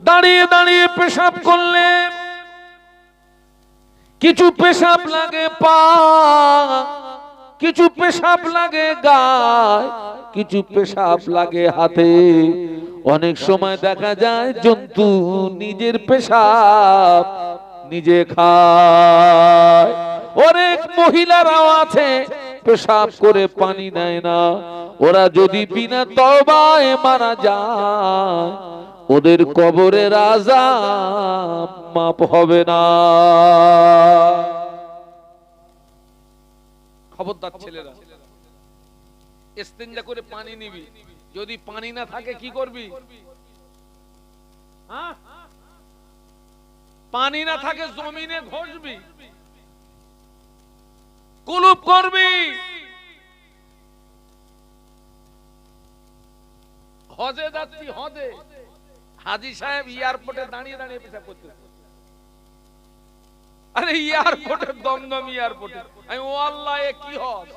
দাঁড়িয়ে দাঁড়িয়ে পেশাব করলে কিছু পেশাব লাগে পা, কিছু পেশাব লাগে গায়ে, কিছু পেশাব লাগে হাতে। অনেক সময় দেখা যায় জন্তু নিজের পেশাব নিজে খায়। অনেক মহিলারাও আছে পেশাব করে পানি নেয় না, ওরা যদি বিনা তওবায় মারা যায় ওদের কবরের আযাব মাপ হবে না। খবরদার ছেলেরা, ইস্তেঞ্জা করে পানি নিবি, যদি পানি না থাকে কি করবি? পানি না থাকে জমিনে ঘষবি, কুলুপ করবি। হজে যাচ্ছি, হজে হাজী সাহেব এয়ারপোর্টে দাঁড়িয়ে দাঁড়িয়ে পেশাব করতেছে। আরে এয়ারপোর্টে, দমদম এয়ারপোর্টে। আমি ও আল্লাহ, এ কি হজ?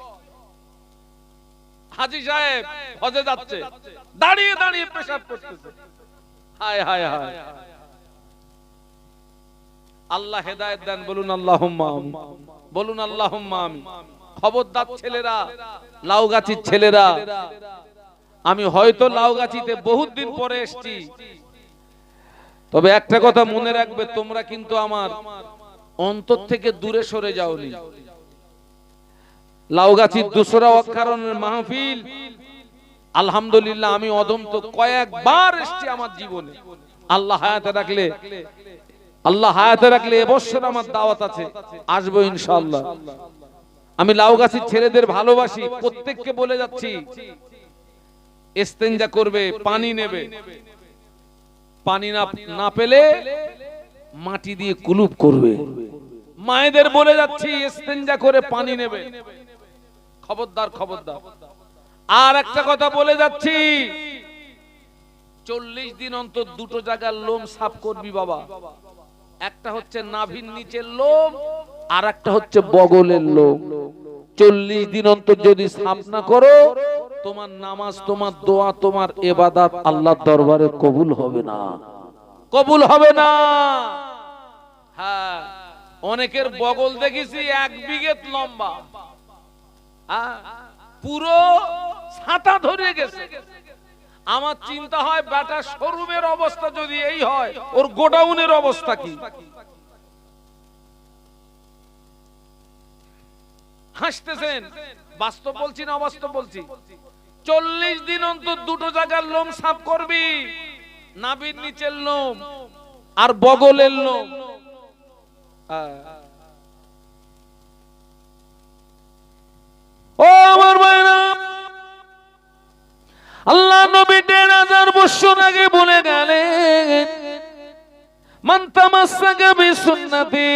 হাজী সাহেব হজে যাচ্ছে, দাঁড়িয়ে দাঁড়িয়ে পেশাব করতেছে। হায় হায় হায়, আল্লাহ হেদায়েত দেন, বলুন আল্লাহুম্মা আমিন, বলুন আল্লাহুম্মা আমিন। খবরদার ছেলেরা, লাউগাছির ছেলেরা, আমি হয়তো লাউগাছিতে বহুত দিন পরে এসেছি, তবে একটা কথা মনে রাখবে, তোমরা কিন্তু আমার অন্তর থেকে দূরে সরে যাওনি। লাউগাছির দোসরা ওয়াক্কারণের মাহফিল আলহামদুলিল্লাহ আমি অদম্য কয়েকবার এসেছি আমার জীবনে। আল্লাহ হায়াতে রাখলে, আল্লাহ হায়াতে রাখলে এবছর আমার দাওয়াত আছে, আসবো ইনশাআল্লাহ। আমি লাউগাছির ছেলেদের ভালোবাসি, প্রত্যেককে বলে যাচ্ছি ইস্তেঞ্জা করবে, পানি নেবে, পানি না পেলে মাটি দিয়ে কুলুপ করবে। মায়েদের বলে যাচ্ছি ইস্তেঞ্জা করে পানি নেবে, খবরদার খবরদার। আর একটা কথা বলে যাচ্ছি, 40 দিন অন্তর দুটো জায়গার লোম সাফ করবি বাবা। একটা হচ্ছে নাভির নিচের লোম, আর একটা হচ্ছে বগলের লোম। 40 দিন অন্তর যদি সাফ না করো, তোমার নামাজ, তোমার দোয়া, তোমার ইবাদত আল্লাহর দরবারে কবুল হবে না, কবুল হবে না। হ্যাঁ, অনেকের বগল দেখেছি 1 বিঘে লম্বা, পুরো ছাতা ধরে গেছে। আমার চিন্তা হয় বেটা শোরুমের অবস্থা যদি এই হয়, ওর গোডাউনের অবস্থা কি? হাসতেছেন, বাস্তব বলছি না অবাস্তব বলছি? 40 দিন অন্তর দুটো জায়গার লোম সাফ করবি, নাভির নিচের লোম আর বগলের লোম। ও আমার ভাইরা, আল্লাহ নবী 1000 বছর আগে বলে গেলেন, মান তামাসসাকা বিসুন্নতি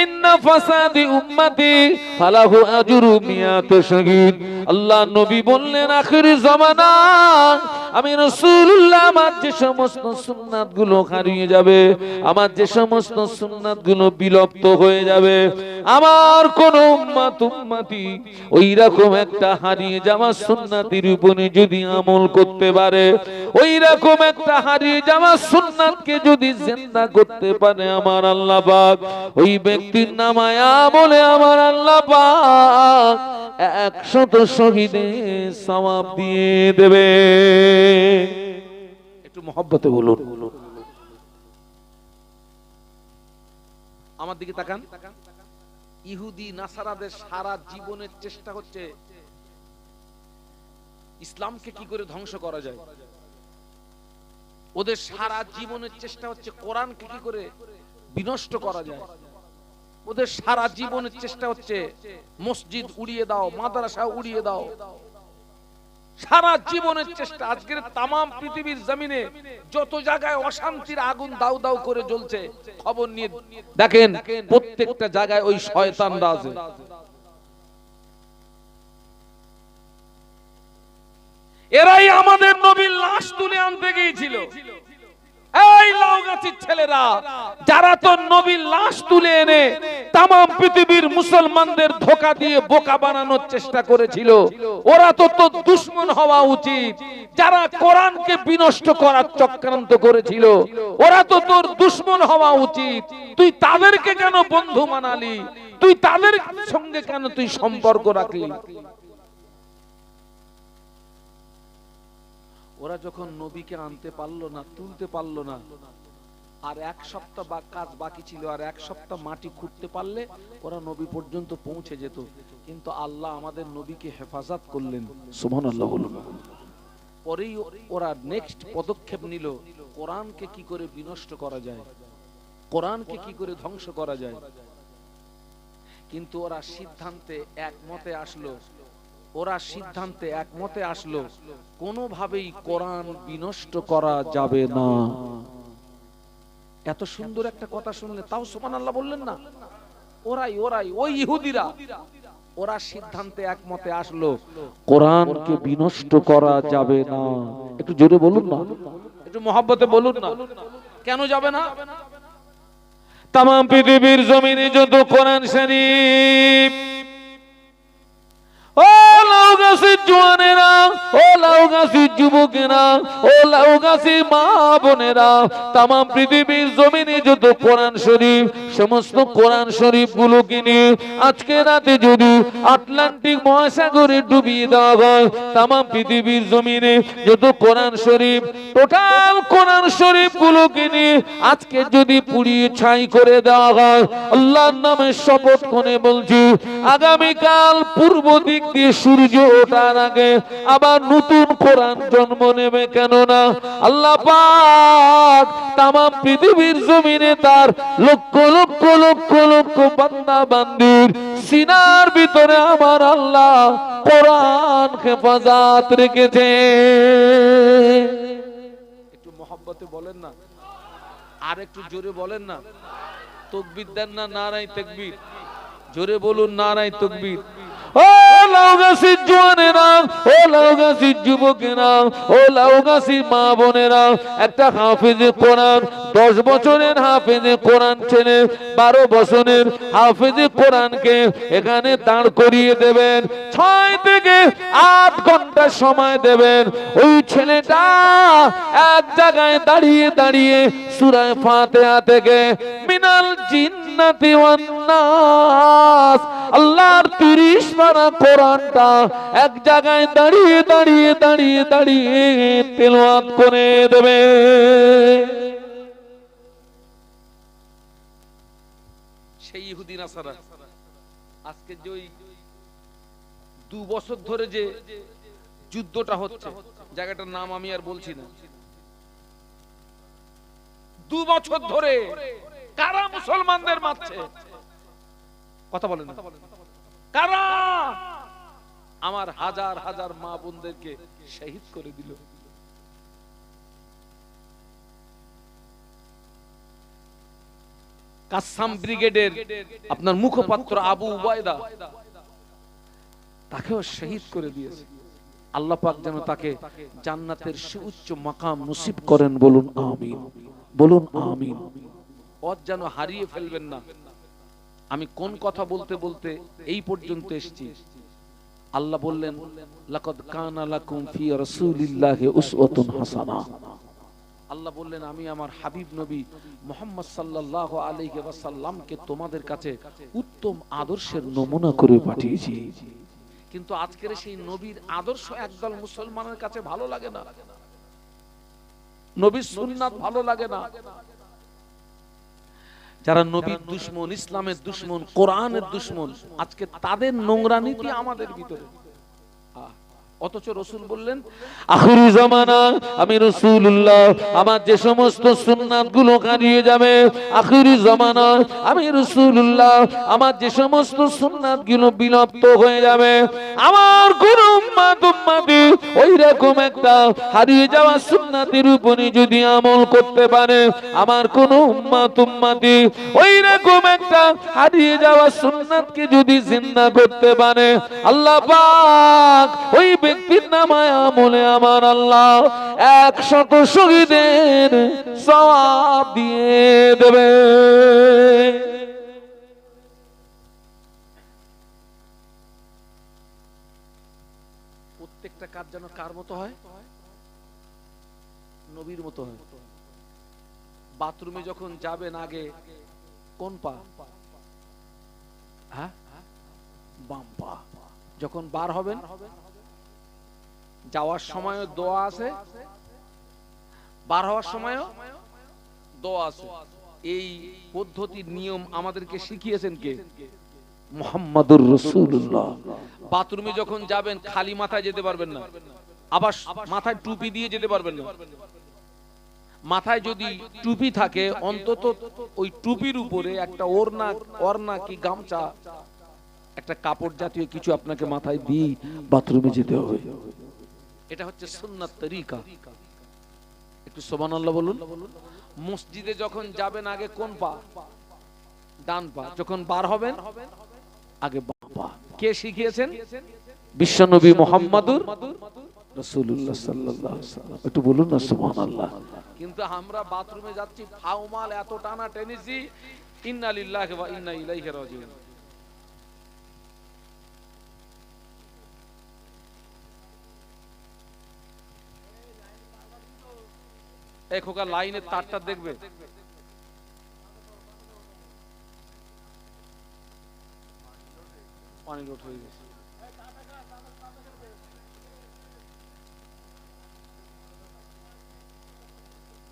ইন্না ফাসাদি উম্মতি ফালাহু আজরু মিয়াত শাহীদ। আল্লাহ নবী বললেন আখিরি জামানা আমি রাসূলুল্লাহ আমার যে সমস্ত সুন্নাতগুলো হারিয়ে যাবে, আমার যে সমস্ত সুন্নাতগুলো বিলুপ্ত হয়ে যাবে, আমার কোন উম্মতি ওই রকম একটা হারিয়ে যাওয়া সুন্নাতের উপরে যদি আমল করতে পারে, ওই রকম একটা হারিয়ে যাওয়া সুন্নাতকে যদি জিন্দা করতে পারে, আমার আল্লাহ পাক ওই ব্যক্তির নামায় আমলে আমার আল্লাহ পাক 100 শহীদের সওয়াব দিয়ে দেবে। একটু মহব্বতে বলুন, আমার দিকে তাকান। ইহুদি নাসারাদের সারা জীবনের চেষ্টা হচ্ছে ইসলামকে কি করে ধ্বংস করা যায়। ওদের সারা জীবনের চেষ্টা হচ্ছে কোরআনকে কি করে বিনষ্ট করা যায়। ওদের সারা জীবনের চেষ্টা হচ্ছে মসজিদ উড়িয়ে দাও, মাদ্রাসা উড়িয়ে দাও। সারা জীবনের চেষ্টা। আজকের তামাম পৃথিবীর জমিনে যত জায়গায় অশান্তির আগুন দাউ দাউ করে জ্বলছে, খবর নিয়ে দেখেন প্রত্যেকটা জায়গায় ওই শয়তানরা আছে। এরাই আমাদের নবীর লাশ তুলে আনতে গিয়েছিল। এই লাউগাছির ছেলেরা যারা তো নবীর লাশ তুলে এনে তামাম পৃথিবীর মুসলমানদের ধোঁকা দিয়ে বোকা বানানোর চেষ্টা করেছিল, ওরা তো দুশমন হওয়া উচিত। যারা কোরআনকে বিনষ্ট করার চক্রান্ত করেছিল ওরা তো তোর দুশমন হওয়া উচিত, তুই তাদেরকে কেন বন্ধু মানালি, তুই তাদের সঙ্গে কেন তুই সম্পর্ক রাখলি? ওরা যখন নবীকে আনতে পারলো না, তুলতে পারলো না, আর এক সপ্তাহ কাজ বাকি ছিল, আর এক সপ্তাহ মাটি খুঁড়তে পারলে ওরা নবী পর্যন্ত পৌঁছে যেত। কিন্তু আল্লাহ আমাদের নবীকে হেফাজত করলেন, সুবহানাল্লাহ বলুন। পরেই ওরা নেক্সট পদক্ষেপ নিল, কোরআনকে কি করে বিনষ্ট করা যায়, কোরআনকে কি করে ধ্বংস করা যায়। কিন্তু ওরা সিদ্ধান্তে একমতে আসলো, ওরা সিদ্ধান্তে একমতে আসলো কোনোভাবেই কোরআন বিনষ্ট করা যাবে না। এত সুন্দর একটা কথা শুনলে তাও সুবহানাল্লাহ বললেন না? ওরাই ওই ইহুদিরা, ওরা সিদ্ধান্তে একমতে আসলো কোরআনকে বিনষ্ট করা যাবে না। একটু জোরে বলুন না, একটু মহব্বতে বলুন না, কেন যাবে না? তাম পৃথিবীর জমিনে যত কোরআন শরীফ, ও লাউগাছি জওয়ানেরা, ও লাউগাছি যুবকেরা, ও লাউগাছি মা বোনেরা, তাম পৃথিবীর জমিনে যত কোরআন শরীফ, সমস্ত কোরআন শরীফ গুলোকে নিয়ে আজকে রাতে যদি আটলান্টিক মহাসাগরে ডুবিয়ে দেওয়া হয়, তাম পৃথিবীর জমিনে যত কোরআন শরীফ, টোটাল কোরআন শরীফ গুলোকে নিয়ে আজকে যদি পুড়িয়ে ছাই করে দেওয়া হয়, আল্লাহর নামে শপথ করে বলছি আগামীকাল পূর্ব দিক দিয়ে সূর্য ওঠার আগে আবার নতুন কোরআন জন্ম নেবে। কেননা আল্লাহ পাক তাম পৃথিবীর জমিনে তার লক্ষ লক্ষ লক্ষ লক্ষ বান্দা বান্দির সিনার ভিতরে আমার আল্লাহ কোরআন হেফাজত রেখেছে। একটু মহব্বতে বলেন না, আর একটু জোরে বলেন না, তাকবীর দেন না, নারায়ে তাকবীর, জোরে বলুন নারায়ে তাকবীর। ও লাউগাছি জওয়ানেরা, ও লাউগাছি যুবকেরা, ও লাউগাছি মা বোনেরা, একটা হাফেজে কোরআন, 10 বছরের হাফেজে কোরআন ছেলে 12 বছরের হাফেজে কোরআনকে এখানে দাঁড় করিয়ে দেবেন, 6 থেকে 8 ঘন্টা সময় দেবেন। ওই ছেলেটা এক জায়গায় দাঁড়িয়ে দাঁড়িয়ে সূরা ফাতিহা থেকে মিনাল জিন্নাতি ওয়ান নাস আল্লাহর 30 পারা কোরআনটা এক জায়গায় দাঁড়িয়ে দাঁড়িয়ে দাঁড়িয়ে দাঁড়িয়ে তেলাওয়াত করে দেবে। সেই ইহুদি নাসারা আজকে যে 2 বছর ধরে যে যুদ্ধটা হচ্ছে, জায়গাটার নাম আমি আর বলছি না, 2 বছর ধরে কারা মুসলমানদের মারছে? কথা বলেন না, কারা আমার হাজার হাজার মা বোনদেরকে শহীদ করে দিল? কাসসাম ব্রিগেডের আপনার মুখপাত্র আবু উবায়দা, তাকেও শহীদ করে দিয়েছে। আল্লাহ পাক যেন তাকে জান্নাতের সুউচ্চ মাকাম নসিব করেন, বলুন আমিন, বলুন আমিন। ওর যেন হারিয়ে ফেলবেন না। আমি কোন কথা বলতে বলতে এই পর্যন্ত এসেছি। আল্লাহ বললেন লাকাদ কানা লাকুম ফি রাসূলিল্লাহি উসওয়াতুন হাসানা। আল্লাহ বললেন আমি আমার হাবিব নবী মুহাম্মদ সাল্লাল্লাহু আলাইহি ওয়াসাল্লামকে তোমাদের কাছে উত্তম আদর্শের নমুনা করে পাঠিয়েছি। কিন্তু আজকের সেই নবীর আদর্শ একদল মুসলমানের কাছে ভালো লাগে না, নবীর সুন্নাত ভালো লাগে না। যারা নবীর দুশমন, ইসলামের দুশমন, কোরআনের দুশমন, আজকে তাদের নোংরা নীতি আমাদের ভিতরে। অথচ রাসূল বললেন আখিরি জামানা আমি রাসূলুল্লাহ, আমার যে সমস্ত সুন্নাত গুলো হারিয়ে যাবে, আখিরি জামানা আমি রাসূলুল্লাহ, আমার যে সমস্ত সুন্নাত গুলো বিলুপ্ত হয়ে যাবে, আমার কোন উম্মতি ওই রকম একটা হারিয়ে যাওয়া সুন্নাতের উপরে যদি আমল করতে পারে, আমার কোন উম্মতি ওই রকম একটা হারিয়ে যাওয়া সুন্নাতকে যদি জিন্দা করতে পারে, আল্লাহ পাক ওই ব্যক্তির নামায় আমলে আমার আল্লাহ 100 শহীদের সওয়াব দিয়ে দেবে। প্রত্যেকটা কাজ যেন কার মতো হয়? নবীর মতো হয়। বাথরুমে যখন যাবেন আগে কোন পা? হ্যাঁ, বাম পা। যখন বার হবেন যাওয়ার সময় দোয়া আছে, বার হওয়ার সময়ও দোয়া আছে। এই পদ্ধতির নিয়ম আমাদেরকে শিখিয়েছেন কে? মুহাম্মাদুর রাসূলুল্লাহ। বাথরুমে যখন যাবেন খালি মাথায় যেতে পারবেন না, আবার মাথায় টুপি দিয়ে যেতে পারবেন না। মাথায় যদি টুপি থাকে অন্তত ওই টুপির উপরে একটা ওড়না কি গামছা, একটা কাপড় জাতীয় কিছু আপনাকে মাথায় দিয়ে বাথরুমে যেতে হবে। এটা হচ্ছে সুন্নাত তরিকা। একটু সুবহানাল্লাহ বলুন। মসজিদে যখন যাবেন আগে কোন পা? ডান পা। যখন বার হবেন আগে বাম পা। কে শিখিয়েছেন? বিশ্বনবী মুহাম্মাদুর রাসূলুল্লাহ সাল্লাল্লাহু আলাইহি ওয়াসাল্লাম। একটু বলুন না সুবহানাল্লাহ। কিন্তু আমরা বাথরুমে যাচ্ছি ফাউমাল এত টানা টেনেছি, ইন্না লিল্লাহি ওয়া ইন্না ইলাইহি রাজিউন। এই খোকা লাইনের তারটা দেখবে। পানি লোড হয়ে গেছে।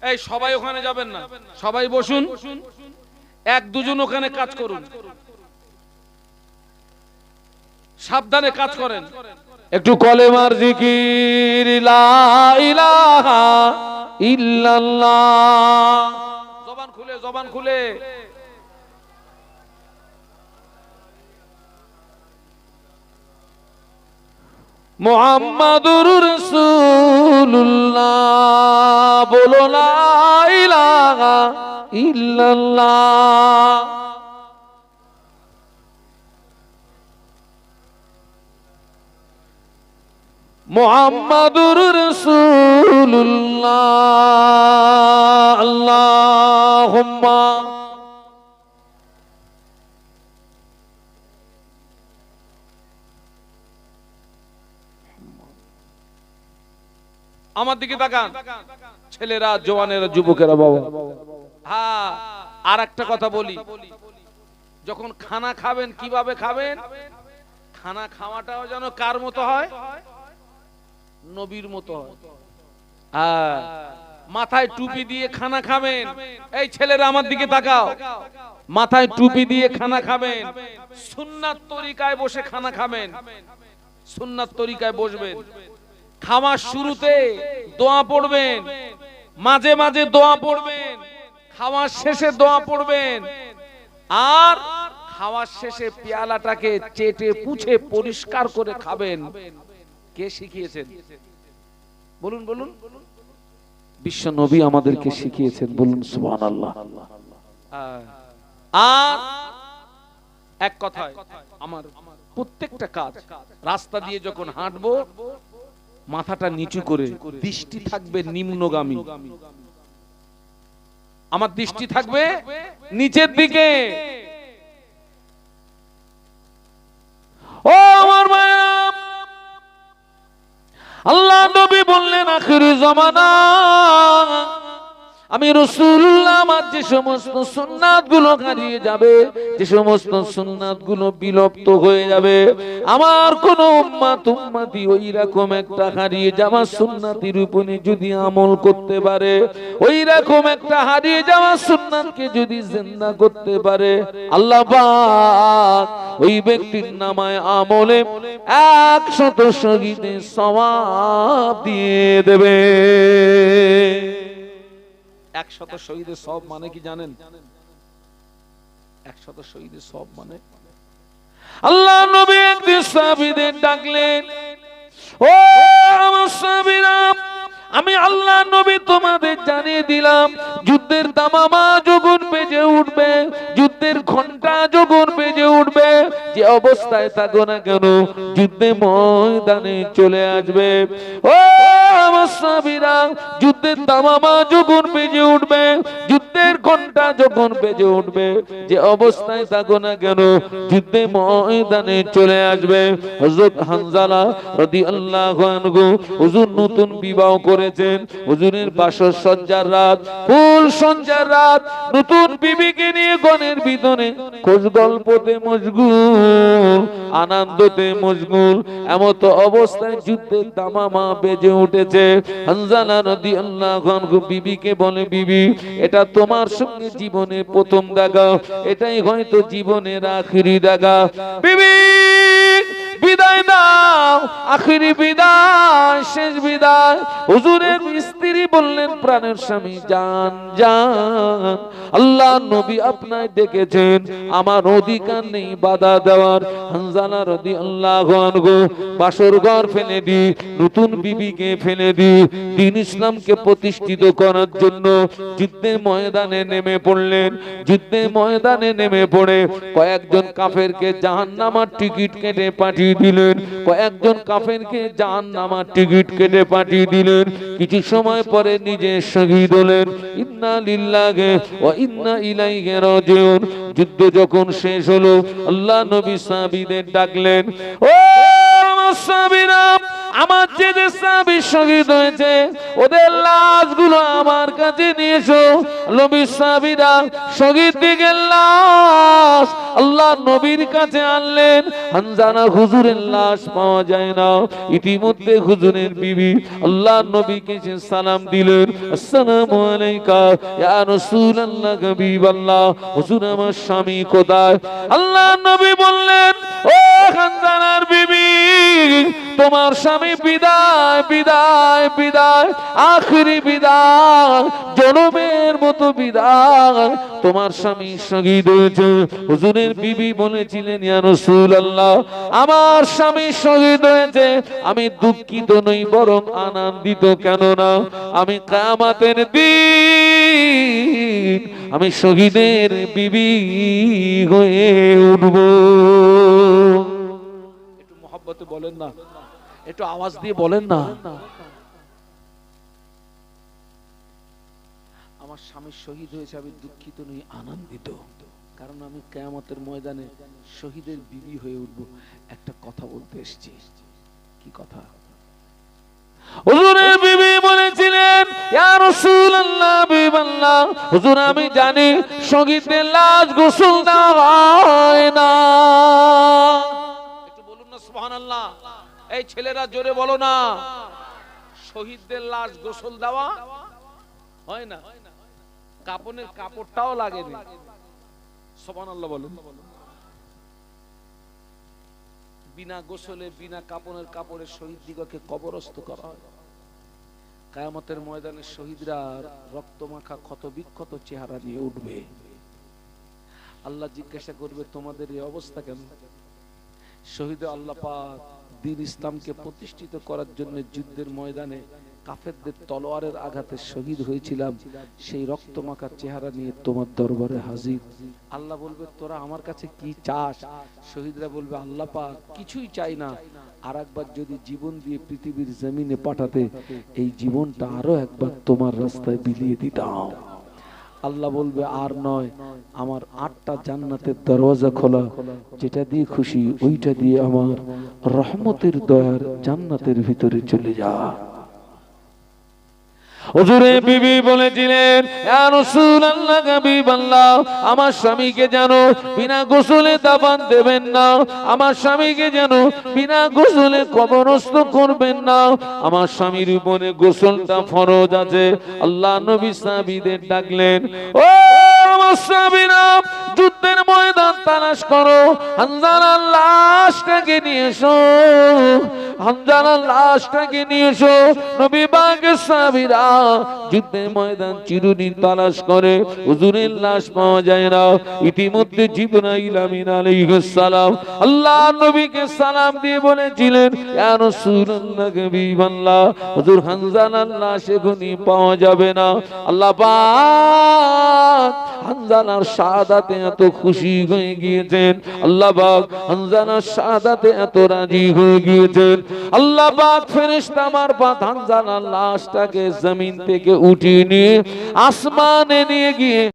এই সবাই ওখানে যাবেন না, সবাই বসুন, এক দুজন ওখানে কাজ করুন, সাবধানে কাজ করেন। একটু কলেমার জিকির লা ইলাহা ইল্লাল্লাহ। জবান খুলে, জবান খুলে। মুহাম্মাদুর রাসূলুল্লাহ। বলো লা ইলাহা ইল্লাল্লাহ। মুহাম্মাদুর রাসূলুল্লাহ। আল্লাহুম্মা আমার দিকে তাকান ছেলেরা, জওয়ানেরা, যুবকেরা, বাবা। হ্যাঁ, আর একটা কথা বলি, যখন খানা খাবেন কিভাবে খাবেন? খানা খাওয়াটাও যেন কার মতো হয়? নবীর মতো হয়। হ্যাঁ, মাথায় টুপি দিয়ে খানা খাবেন। এই ছেলেরা আমার দিকে তাকাও, মাথায় টুপি দিয়ে খানা খাবেন, সুন্নাত তরিকায় বসে খানা খাবেন, সুন্নাত তরিকায় বসবেন। খাওয়ার শুরুতে দোয়া পড়বেন, মাঝে মাঝে দোয়া পড়বেন, খাওয়ার শেষে দোয়া পড়বেন, আর খাওয়ার শেষে পেয়ালাটাকে চেটে পুছে পরিষ্কার করে খাবেন। কে শিখিয়েছেন? বলুন বলুন। বিশ্ব নবী আমাদেরকে শিখিয়েছেন, বলুন সুবহানাল্লাহ। আর এক কথায় আমার প্রত্যেকটা কাজ, রাস্তা দিয়ে যখন হাঁটবো মাথাটা নিচু করে, দৃষ্টি থাকবে নিম্নগামী, আমার দৃষ্টি থাকবে নিচের দিকে। ও আমার মায়া, আল্লাহ নবী বললেন আখিরি জামানা আমি রাসূলুল্লাহ আমার যে সমস্ত সুন্নাত গুলো হারিয়ে যাবে, যে সমস্ত সুন্নাত গুলো বিলুপ্ত হয়ে যাবে, আমার কোন উম্মতি ওই রকম একটা হারিয়ে যাওয়া সুন্নাতের উপরে যদি আমল করতে পারে, ওই রকম একটা হারিয়ে যাওয়া সুন্নাতকে যদি জিন্দা করতে পারে, আল্লাহ পাক ওই ব্যক্তির নামায় আমলে 100 শহীদের সওয়াব দিয়ে দেবে। 100 শহীদের সওয়াব মানে কি জানেন? 100 শহীদের সওয়াব মানে, আল্লাহ নবী একদিন সাহাবীদের ডাকলেন, ও আমার সাহাবীরা, আমি আল্লাহ নবী তোমাদের জানিয়ে দিলাম, যুদ্ধের দামামা যখন বেজে উঠবে, যুদ্ধের ঘন্টা যখন বেজে উঠবে, যে অবস্থায় থাকো না কেন যুদ্ধে ময়দানে চলে আসবে। ও আমার সাহাবীরা, যুদ্ধের দামামা যখন বেজে উঠবে, যুদ্ধের ঘন্টা যখন বেজে উঠবে, যে অবস্থায় থাকো না কেন যুদ্ধে ময়দানে চলে আসবে। হযরত হানজালা রাদিয়াল্লাহু আনহু হুজুর নতুন বিবাহ করেছেন, হুজুরের বাসর সজ্জার রাত, ফুল সজ্জার রাত, নতুন বিবিকে নিয়ে গণের ভিতরে খোঁজ গল্পতে মশগুল, আনন্দতে মশগুল। এমত অবস্থায় যুদ্ধের দামামা বেজে উঠেছে। হানজালা রাদিয়াল্লাহু আনহু বিবিকে বলে, বিবি এটা তোমার সঙ্গে জীবনে প্রথম দেখা, এটাই হয়তো জীবনের আখিরি দেখা। বিবি বিদায় দাও, আখিরি বিদায়, শেষ বিদায়। হুজুরের স্ত্রী বললেন, প্রাণের স্বামী জান জান, আল্লাহ নবী আপনায় ডেকেছেন, আমার অধিকার নেই বাধা দেওয়ার। হানজালা রাদিয়াল্লাহু আনহু বাসর ঘর ফেলে দি, নতুন বিবিকে ফেলে দি, দ্বীন ইসলামকে প্রতিষ্ঠিত করার জন্য যুদ্ধে ময়দানে নেমে পড়লেন। যুদ্ধে ময়দানে নেমে পড়ে কয়েকজন কাফেরকে জাহান্নামের টিকিট কেটে পাঠিয়ে দিলেন, কয়েকজন কাফেরকে জাহান্নামের টিকিট কেটে পাঠিয়ে দিলেন। কিছু সময় পরে নিজে শহীদ হলেন। ইন্না লিল্লাহি ওয়া ইন্না ইলাইহি রাজিউন। যুদ্ধ যখন শেষ হলো, আল্লাহ নবী সাহাবীদের ডাকলেন, ও সাহাবীরা, আমার যে সাহাবী শহীদ হয়েছে ওদের লাশগুলো আমার কাছে নিয়ে এসো। নবী সাহাবীরা শহীদ দিকের লাশ আল্লাহ নবীর কাছে আনলেন। হানজালা হুজুরের লাশ পাওয়া যায় না। ইতিমধ্যে হুজুরের বিবি আল্লাহ নবীকে সালাম দিলেন, আসসালামু আলাইকা ইয়া রাসূলুল্লাহ, হাবিবাল্লাহ, হুজুর আমার স্বামী কোথায়? আল্লাহ নবী বললেন, ও হানজালার বিবি, তোমার স্বামী বিদায় বিদায় বিদায়, আখিরি বিদায়, জনমের মতো বিদায়, তোমার স্বামী শহীদ হয়েছে। হুজুরের বিবি বলেছিলেন, ইয়া রাসূলুল্লাহ, আমার স্বামী শহীদ হয়েছে, আমি দুঃখিত নই বরং আনন্দিত। কেননা আমি কিয়ামতের দিন আমি শহীদের বিবি হয়ে উঠব। একটু মহব্বতে বলেন না, একটু আওয়াজ দিয়ে বলেন না, আমার স্বামী শহীদ হয়েছে, আমি দুঃখিত নই আনন্দিত, কারণ আমি কিয়ামতের ময়দানে শহীদের বিবি হয়ে উঠব। একটা কথা বলতে এসেছি। কি কথা? হুজুরের বিবি বলেছিলেন, ইয়া রাসূলুল্লাহ, হাবিবাল্লাহ, হুজুর আমি জানি শহীদের লাশ গোসল দেওয়া হয় না। একটু বলুন না সুবহানাল্লাহ। এই ছেলেরা জোরে বলো না, শহীদদের লাশ গোসল দেওয়া হয় না, কাপনের কাপড়টাও লাগেনি। সুবহানাল্লাহ বলেন। বিনা গোসলে বিনা কাপনের কাপড়ে শহীদ দিগকে কবরস্থ করা হয়। কিয়ামতের ময়দানে শহীদরা রক্তমাখা ক্ষত বিক্ষত চেহারা নিয়ে উঠবে। আল্লাহ জিজ্ঞাসা করবে, তোমাদের এই অবস্থা কেন? শহীদ আল্লাহ পাক দ্বীন ইসলামকে প্রতিষ্ঠিত করার জন্য যুদ্ধের ময়দানে কাফেরদের তলোয়ারের আঘাতে শহীদ হয়েছিলাম, সেই রক্তমাখা চেহারা নিয়ে তোমার দরবারে হাজির। আল্লাহ বলবে, তোরা আমার কাছে কি চাস? শহীদরা বলবে, আল্লাহ পাক কিছুই চাই না, আর একবার যদি জীবন দিয়ে পৃথিবীর জমিনে পাঠাতে, এই জীবনটা আরো একবার তোমার রাস্তায় বিলিয়ে দিতাম। আল্লাহ বলবে, আর নয়, আমার 8টা জান্নাতের দরওয়াজা খোলা, যেটা দিয়ে খুশি ওইটা দিয়ে আমার রহমতের দয়ার জান্নাতের ভিতরে চলে যা। হুজুরের বিবি বলেছিলেন, ইয়া রাসূলুল্লাহ, হাবিবাল্লাহ, আমার স্বামীকে জানো বিনা গোসলে দাফন দেবেন না, আমার স্বামীকে জানো বিনা গোসলে কবরস্থ করবেন না, আমার স্বামীর উপরে গোসলটা ফরজ আছে। আল্লাহ নবী সাহাবীদের ডাকলেন, ও আমার সাহাবীরা, যুদ্ধের ময়দান তালাশ করো, হানজালার লাশটাকে নিয়ে এসো। হানজালার লাশটাকে নিয়ে এসো। নবী পাকের সাহাবীরা যুদ্ধের ময়দান চিরুনি তালাশ করে, হুজুরের লাশ পাওয়া যায় না। ইতিমধ্যে জিবরাইল আমিন আলাইহিস সালাম আল্লাহ নবীকে সালাম দিয়ে বলেছিলেন, ইয়া রাসূলুল্লাহ হাবিবাল্লাহ, হুজুর হানজালার লাশ এখনই পাওয়া যাবে না। আল্লাহ পাক হানজালার শাহাদাতে এত খুশি হয়ে গিয়েছেন, আল্লাহ পাক হানজালার শাহাদাতে এত রাজি হয়ে গিয়েছেন। আল্লাহ পাক ফেরেশতা মারফত হানজালার লাশটাকে জমিন থেকে উঠিয়ে নিয়ে আসমানে নিয়ে গিয়ে